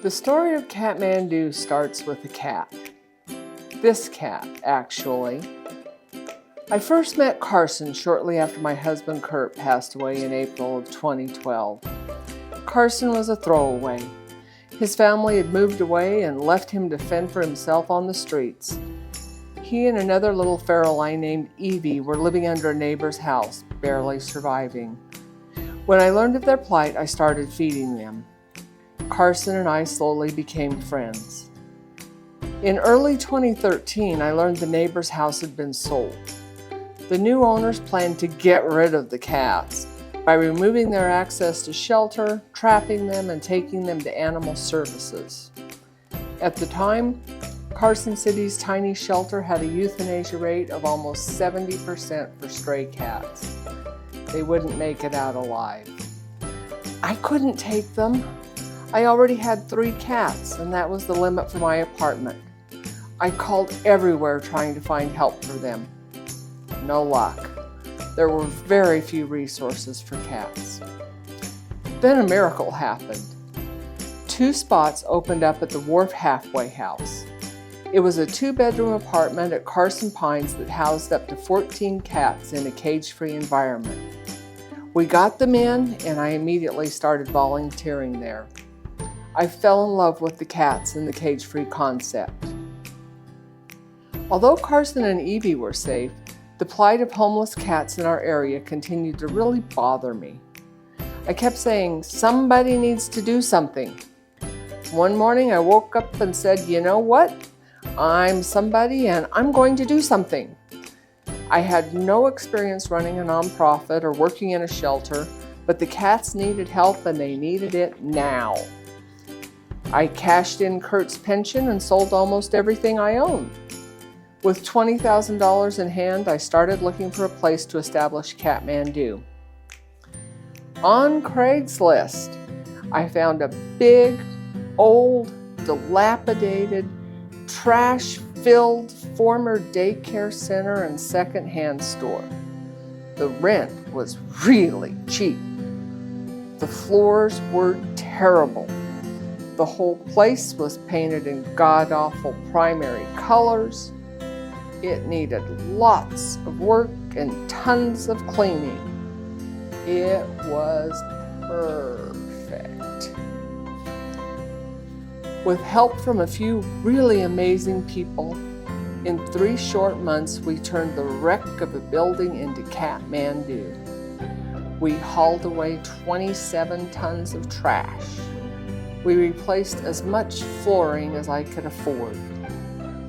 The story of Catmandu starts with a cat. This cat, actually. I first met Carson shortly after my husband Kurt passed away in April of 2012. Carson was a throwaway. His family had moved away and left him to fend for himself on the streets. He and another little feral named Evie were living under a neighbor's house, barely surviving. When I learned of their plight, I started feeding them. Carson and I slowly became friends. In early 2013, I learned the neighbor's house had been sold. The new owners planned to get rid of the cats by removing their access to shelter, trapping them, and taking them to animal services. At the time, Carson City's tiny shelter had a euthanasia rate of almost 70% for stray cats. They wouldn't make it out alive. I couldn't take them. I already had 3 cats, and that was the limit for my apartment. I called everywhere trying to find help for them. No luck. There were very few resources for cats. Then a miracle happened. 2 spots opened up at the Wharf Halfway House. It was a 2-bedroom apartment at Carson Pines that housed up to 14 cats in a cage-free environment. We got them in, and I immediately started volunteering there. I fell in love with the cats and the cage-free concept. Although Carson and Evie were safe, the plight of homeless cats in our area continued to really bother me. I kept saying, somebody needs to do something. One morning I woke up and said, you know what? I'm somebody and I'm going to do something. I had no experience running a nonprofit or working in a shelter, but the cats needed help and they needed it now. I cashed in Kurt's pension and sold almost everything I owned. With $20,000 in hand, I started looking for a place to establish Catmandu. On Craigslist, I found a big, old, dilapidated, trash-filled former daycare center and second-hand store. The rent was really cheap. The floors were terrible. The whole place was painted in god-awful primary colors. It needed lots of work and tons of cleaning. It was perfect. With help from a few really amazing people, in 3 short months we turned the wreck of a building into Catmandu. We hauled away 27 tons of trash. We replaced as much flooring as I could afford.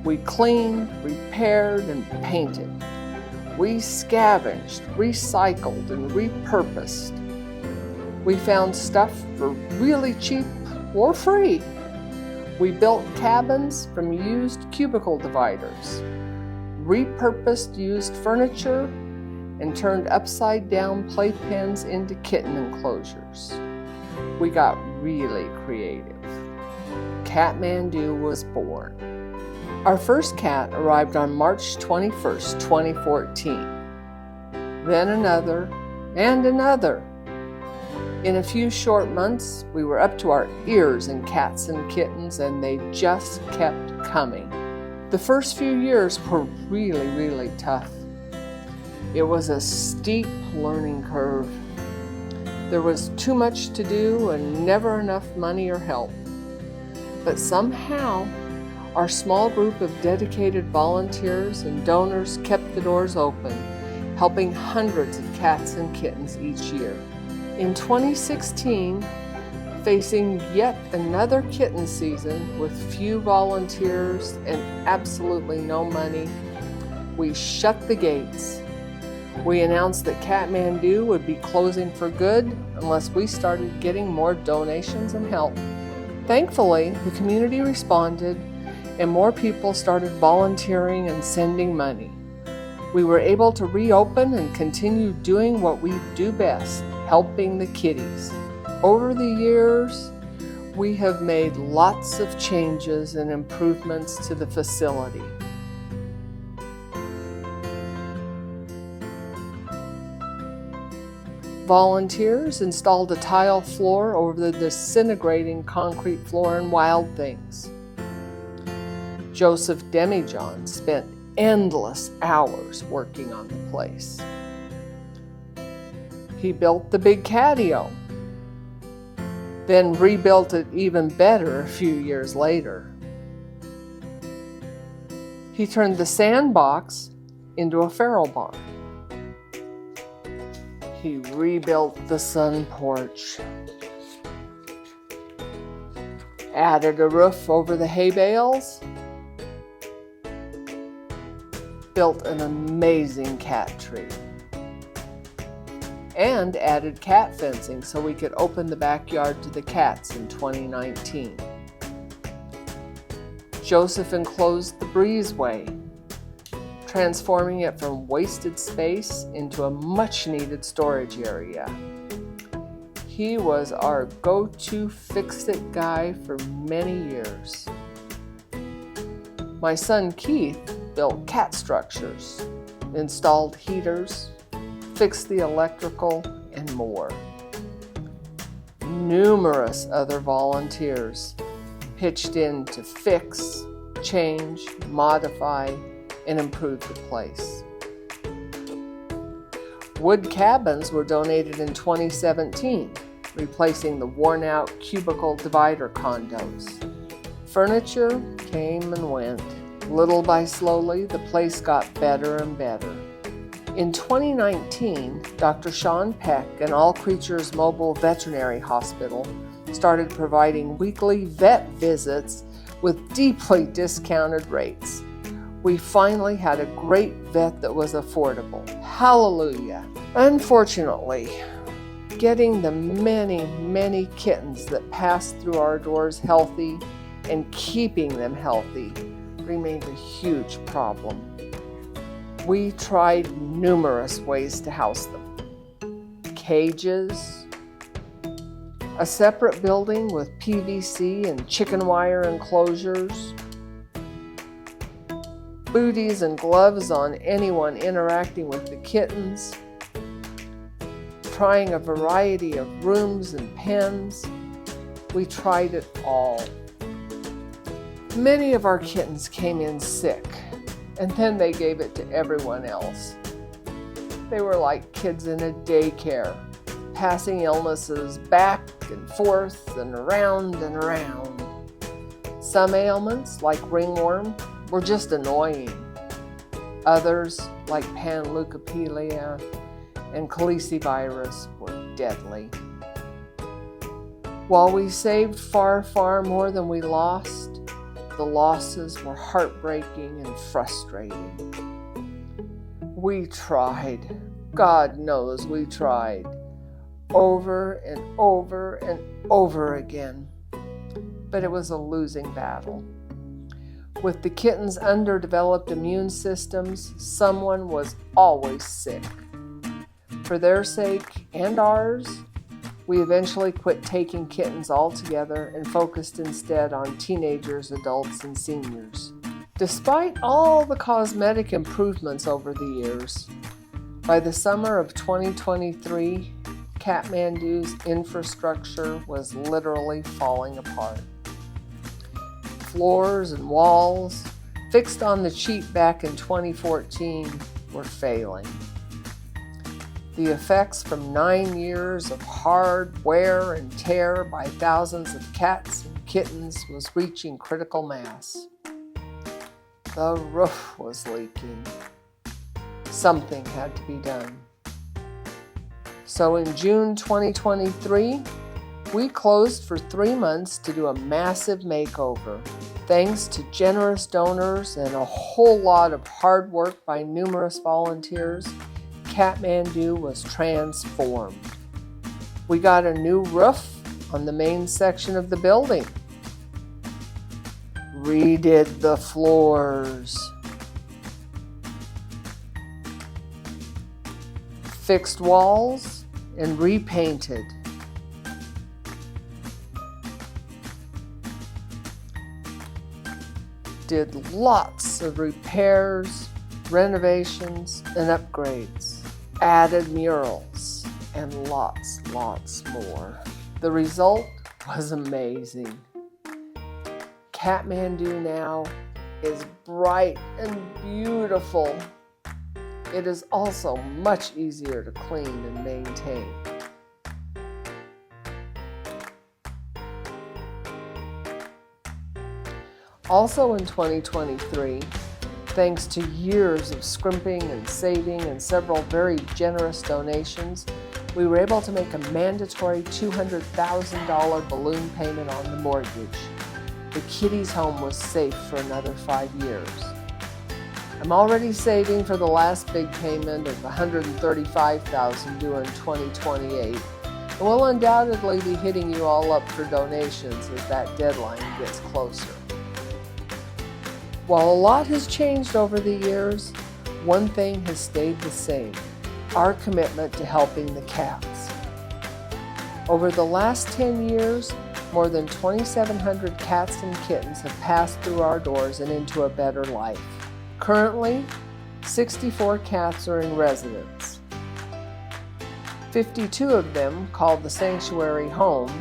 We cleaned, repaired, and painted. We scavenged, recycled, and repurposed. We found stuff for really cheap or free. We built cabins from used cubicle dividers, repurposed used furniture, and turned upside-down playpens into kitten enclosures. We got really creative. Catmandu was born. Our first cat arrived on March 21st, 2014. Then another and another. In a few short months, we were up to our ears in cats and kittens, and they just kept coming. The first few years were really, really tough. It was a steep learning curve. There was too much to do and never enough money or help. But somehow, our small group of dedicated volunteers and donors kept the doors open, helping hundreds of cats and kittens each year. In 2016, facing yet another kitten season with few volunteers and absolutely no money, we shut the gates. We announced that Catmandu would be closing for good unless we started getting more donations and help. Thankfully, the community responded and more people started volunteering and sending money. We were able to reopen and continue doing what we do best, helping the kitties. Over the years, we have made lots of changes and improvements to the facility. Volunteers installed a tile floor over the disintegrating concrete floor in Wild Things. Joseph Demijohn spent endless hours working on the place. He built the big catio, then rebuilt it even better a few years later. He turned the sandbox into a feral barn. He rebuilt the sun porch, added a roof over the hay bales, built an amazing cat tree, and added cat fencing so we could open the backyard to the cats in 2019. Joseph enclosed the breezeway, transforming it from wasted space into a much-needed storage area. He was our go-to fix-it guy for many years. My son Keith built cat structures, installed heaters, fixed the electrical, and more. Numerous other volunteers pitched in to fix, change, modify, and improve the place. Wood cabins were donated in 2017, replacing the worn-out cubicle divider condos. Furniture came and went. Little by slowly, the place got better and better. In 2019, Dr. Sean Peck and All Creatures Mobile Veterinary Hospital started providing weekly vet visits with deeply discounted rates. We finally had a great vet that was affordable. Hallelujah! Unfortunately, getting the many kittens that passed through our doors healthy and keeping them healthy remained a huge problem. We tried numerous ways to house them. Cages, a separate building with PVC and chicken wire enclosures, booties and gloves on anyone interacting with the kittens, trying a variety of rooms and pens. We tried it all. Many of our kittens came in sick, and then they gave it to everyone else. They were like kids in a daycare, passing illnesses back and forth and around and around. Some ailments, like ringworm, were just annoying. Others, like panleukopenia and calicivirus, were deadly. While we saved far more than we lost, the losses were heartbreaking and frustrating. We tried, God knows we tried, over and over again, but it was a losing battle. With the kittens' underdeveloped immune systems, someone was always sick. For their sake and ours, we eventually quit taking kittens altogether and focused instead on teenagers, adults, and seniors. Despite all the cosmetic improvements over the years, by the summer of 2023, Catmandu's infrastructure was literally falling apart. Floors and walls, fixed on the cheap back in 2014, were failing. The effects from 9 years of hard wear and tear by thousands of cats and kittens was reaching critical mass. The roof was leaking. Something had to be done. So in June 2023, we closed for 3 months to do a massive makeover. Thanks to generous donors and a whole lot of hard work by numerous volunteers, Catmandu was transformed. We got a new roof on the main section of the building, redid the floors, fixed walls, and repainted. Did lots of repairs, renovations, and upgrades. Added murals, and lots more. The result was amazing. Catmandu now is bright and beautiful. It is also much easier to clean and maintain. Also in 2023, thanks to years of scrimping and saving and several very generous donations, we were able to make a mandatory $200,000 balloon payment on the mortgage. The kitty's home was safe for another 5 years. I'm already saving for the last big payment of $135,000 due in 2028, and will undoubtedly be hitting you all up for donations as that deadline gets closer. While a lot has changed over the years, one thing has stayed the same: our commitment to helping the cats. Over the last 10 years, more than 2,700 cats and kittens have passed through our doors and into a better life. Currently, 64 cats are in residence. 52 of them called the sanctuary home,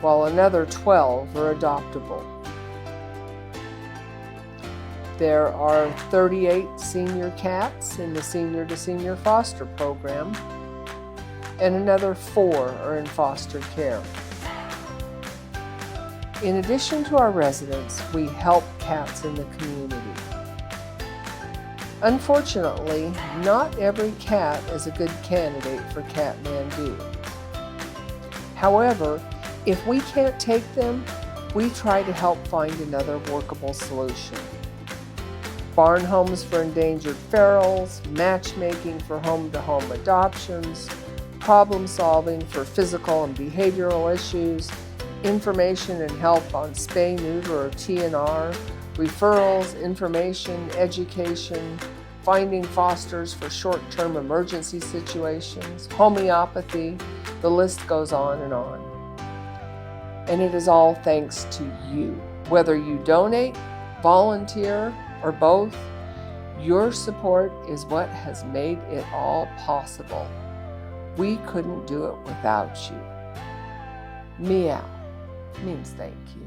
while another 12 are adoptable. There are 38 senior cats in the Senior to Senior Foster Program, and another 4 are in foster care. In addition to our residents, we help cats in the community. Unfortunately, not every cat is a good candidate for Catmandu. However, if we can't take them, we try to help find another workable solution. Barn homes for endangered ferals, matchmaking for home-to-home adoptions, problem solving for physical and behavioral issues, information and help on spay, neuter, or TNR, referrals, information, education, finding fosters for short-term emergency situations, homeopathy, the list goes on. And it is all thanks to you. Whether you donate, volunteer, or both, your support is what has made it all possible. We couldn't do it without you. Meow means thank you.